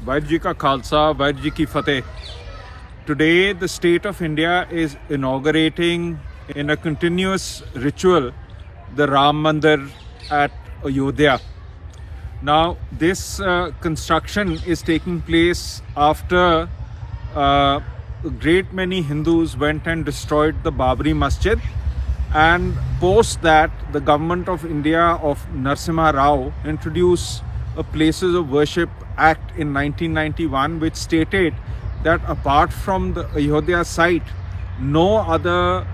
Vaheguru Ji Ka Khalsa, Vaheguru Ji Ki Fateh. Today, the state of India is inaugurating in a continuous ritual the Ram Mandir at Ayodhya. Now, this construction is taking place after a great many Hindus went and destroyed the Babri Masjid, and post that the government of India of Narasimha Rao introduced a Places of Worship Act in 1991, which stated that apart from the Ayodhya site, no other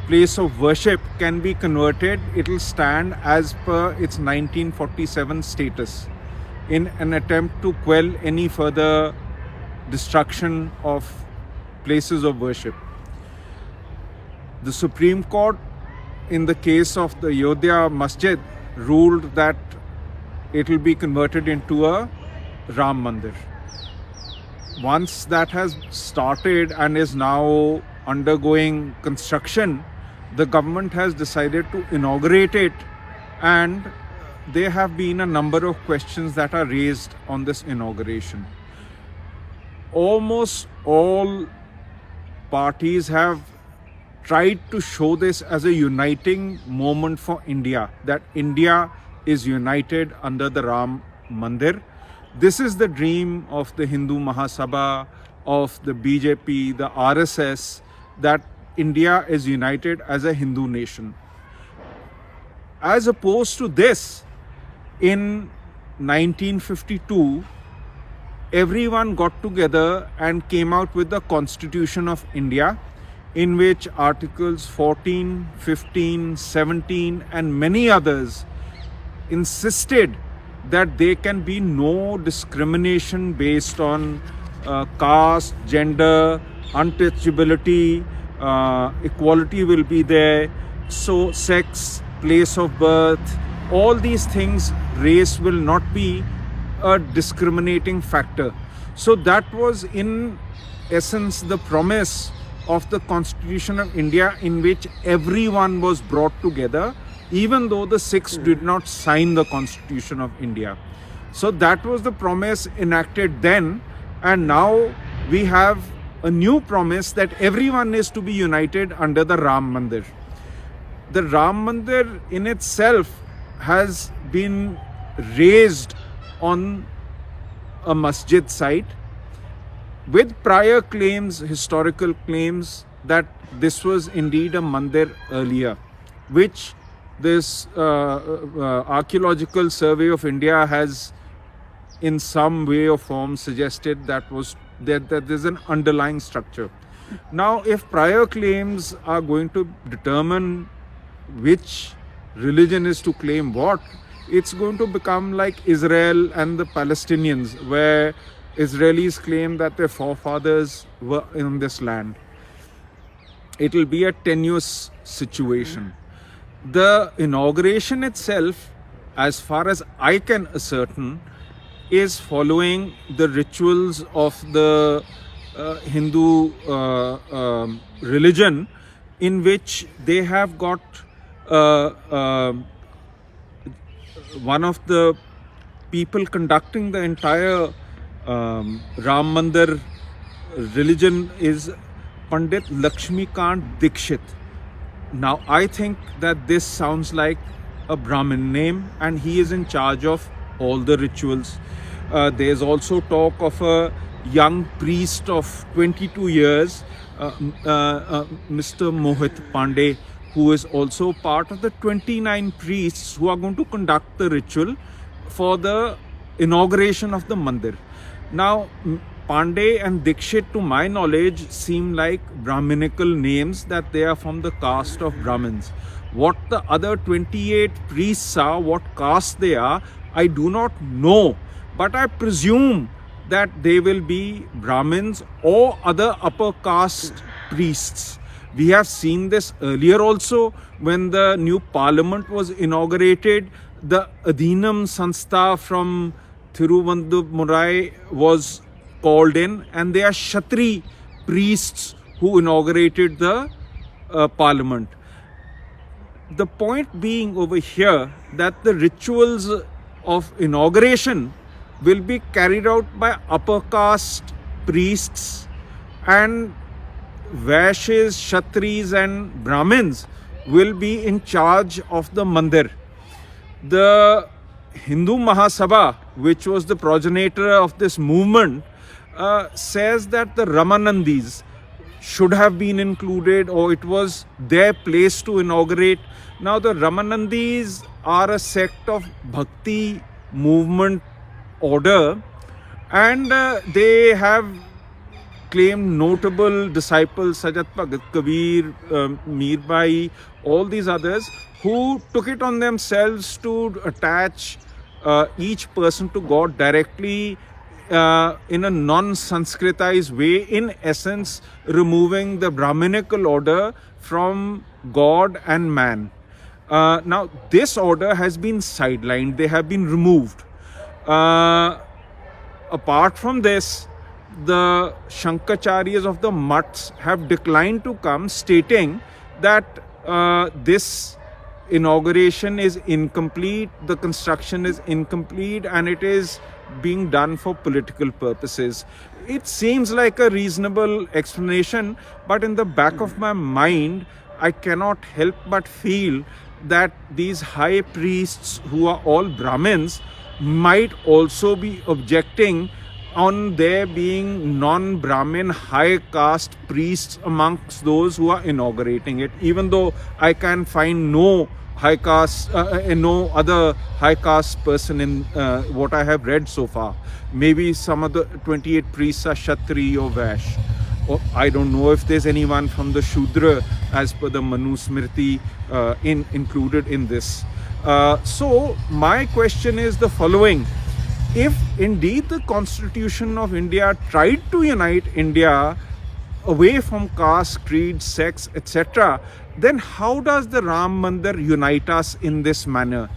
place of worship can be converted. It will stand as per its 1947 status in an attempt to quell any further destruction of places of worship. The Supreme Court, in the case of the Ayodhya Masjid, ruled that it will be converted into a Ram Mandir. Once that has started and is now undergoing construction, the government has decided to inaugurate it, and there have been a number of questions that are raised on this inauguration. Almost all parties have tried to show this as a uniting moment for India, that India is united under the Ram Mandir. This is the dream of the Hindu Mahasabha, of the BJP, the RSS, that India is united as a Hindu nation. As opposed to this, in 1952, everyone got together and came out with the Constitution of India, in which Articles 14, 15, 17 and many others insisted that there can be no discrimination based on caste, gender, untouchability, equality will be there, so sex, place of birth, all these things, race will not be a discriminating factor. So that was in essence the promise of the Constitution of India, in which everyone was brought together, even though the Sikhs did not sign the Constitution of India. So that was the promise enacted then, and now we have a new promise that everyone is to be united under the Ram Mandir. The Ram Mandir in itself has been raised on a masjid site with prior claims, historical claims, that this was indeed a mandir earlier, which this Archaeological Survey of India has in some way or form suggested that there's an underlying structure. Now, if prior claims are going to determine which religion is to claim what, it's going to become like Israel and the Palestinians, where Israelis claim that their forefathers were in this land. It will be a tenuous situation. The inauguration itself, as far as I can ascertain, is following the rituals of the Hindu religion, in which they have got one of the people conducting the entire Ram Mandir religion is Pandit Lakshmikant Dikshit. Now, I think that this sounds like a Brahmin name, and he is in charge of all the rituals. There's also talk of a young priest of 22 years, Mr. Mohit Pandey, who is also part of the 29 priests who are going to conduct the ritual for the inauguration of the mandir. Now, Pandey and Dikshit, to my knowledge, seem like Brahminical names, that they are from the caste of Brahmins. What the other 28 priests are, what caste they are, I do not know. But I presume that they will be Brahmins or other upper caste priests. We have seen this earlier also when the new parliament was inaugurated. The Adhinam Sanstha from Thiruvannamurai was called in, and they are Kshatri priests who inaugurated the parliament. The point being over here that the rituals of inauguration will be carried out by upper caste priests, and Vaishyas, Kshatris and Brahmins will be in charge of the mandir. The Hindu Mahasabha, which was the progenitor of this movement, says that the Ramanandis should have been included, or it was their place to inaugurate. Now the Ramanandis are a sect of Bhakti movement order, and they have claimed notable disciples such as Bhagat Kabir, Mirbai, all these others who took it on themselves to attach each person to God directly in a non-Sanskritized way, in essence removing the Brahminical order from God and man. Now this order has been sidelined, they have been removed. Apart from this, the Shankacharyas of the Mats have declined to come, stating that this inauguration is incomplete, the construction is incomplete, and it is being done for political purposes. It seems like a reasonable explanation, but in the back of my mind, I cannot help but feel that these high priests, who are all Brahmins, might also be objecting on there being non-Brahmin high caste priests amongst those who are inaugurating it, even though I can find no high caste, no other high caste person in what I have read so far. Maybe some of the 28 priests are Kshatri or Vash. Or I don't know if there's anyone from the Shudra as per the Manu Smriti included in this. So my question is the following. If indeed the Constitution of India tried to unite India away from caste, creed, sex, etc., then how does the Ram Mandir unite us in this manner?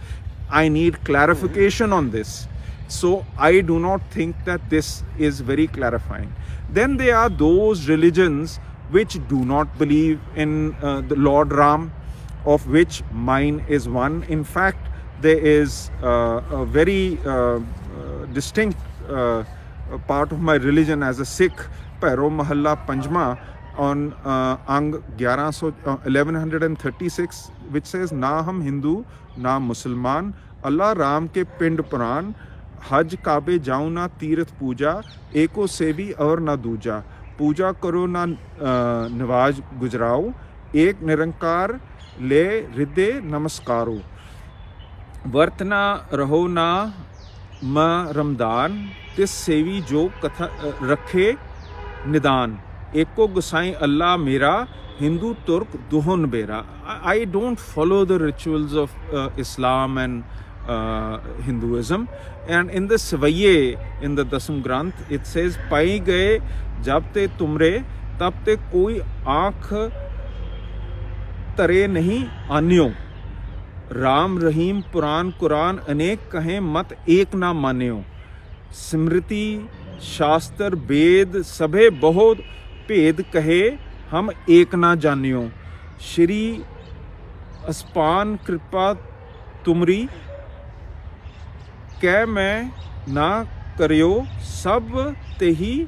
I need clarification on this. So I do not think that this is very clarifying. Then there are those religions which do not believe in the Lord Ram, of which mine is one. In fact, there is a very distinct part of my religion as a Sikh, Pairo Mahalla Panjma, on Ang 1136, which says, Na hum Hindu, na Musalman, Allah Ram ke Pind Puran, Haj Kabe jaun na Tirath Puja, Eko Sevi aur na Duja, Puja karo na Nawaj Gujrao, Ek Nirankar le Ridde Namaskaro, Vartna Raho na Ma Ramdan, Tis Sevi jo Katha Rakhe Nidan, Eko Gosai Allah Mera, Hindu Turk Duhon Bera. I don't follow the rituals of Islam and Hinduism. And in the Savaye, in the Dasam Granth, it says, Pai gaye jab te tumre, tab te koi aankh tare nahi anyo. Ram Rahim Puran Quran अनेक कहें मत एक ना मान्यो. स्मृति शास्त्र वेद सभे बहुत भेद कहे हम एक ना जानियो. श्री अस्पान कृपा तुमरी कै मैं ना करियो सब तेही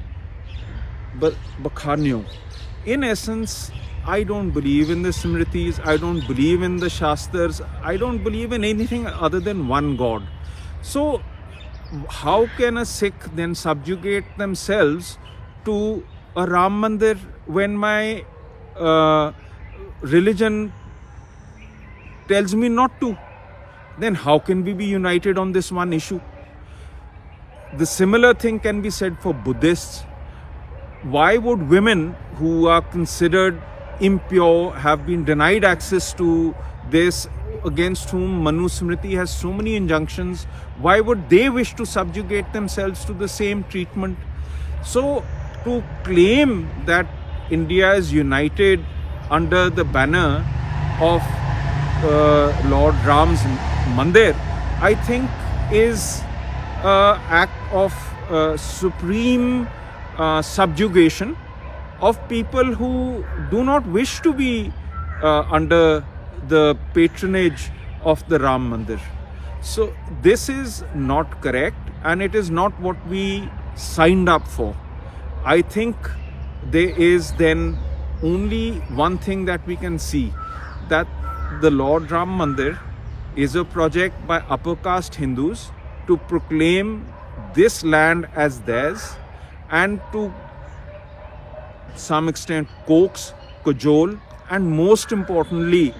बखानियो. In essence, I don't believe in the Smritis, I don't believe in the Shastras, I don't believe in anything other than one God. So how can a Sikh then subjugate themselves to a Ram Mandir when my religion tells me not to? Then how can we be united on this one issue? The similar thing can be said for Buddhists. Why would women who are considered impure have been denied access to this, against whom Manu Smriti has so many injunctions? Why would they wish to subjugate themselves to the same treatment? So to claim that India is united under the banner of Lord Ram's Mandir, I think is an act of supreme subjugation of people who do not wish to be under the patronage of the Ram Mandir. So this is not correct, and it is not what we signed up for. I think there is then only one thing that we can see, that the Lord Ram Mandir is a project by upper caste Hindus to proclaim this land as theirs and to some extent coax, cajole, and most importantly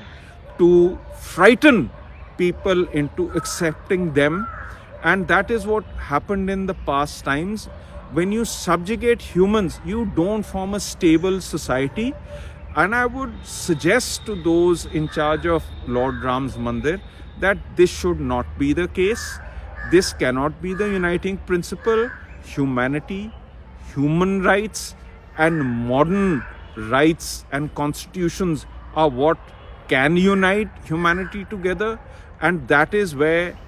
to frighten people into accepting them. And that is what happened in the past times. When you subjugate humans, you don't form a stable society. And I would suggest to those in charge of Lord Ram's Mandir that this should not be the case. This cannot be the uniting principle. Humanity, human rights, and modern rights and constitutions are what can unite humanity together. And that is where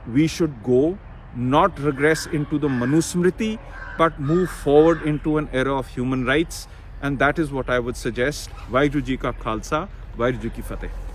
we should go, not regress into the Manusmriti, but move forward into an era of human rights. And that is what I would suggest. Vaheguru Ji Ka Khalsa, Vaheguru Ji Ki Fateh.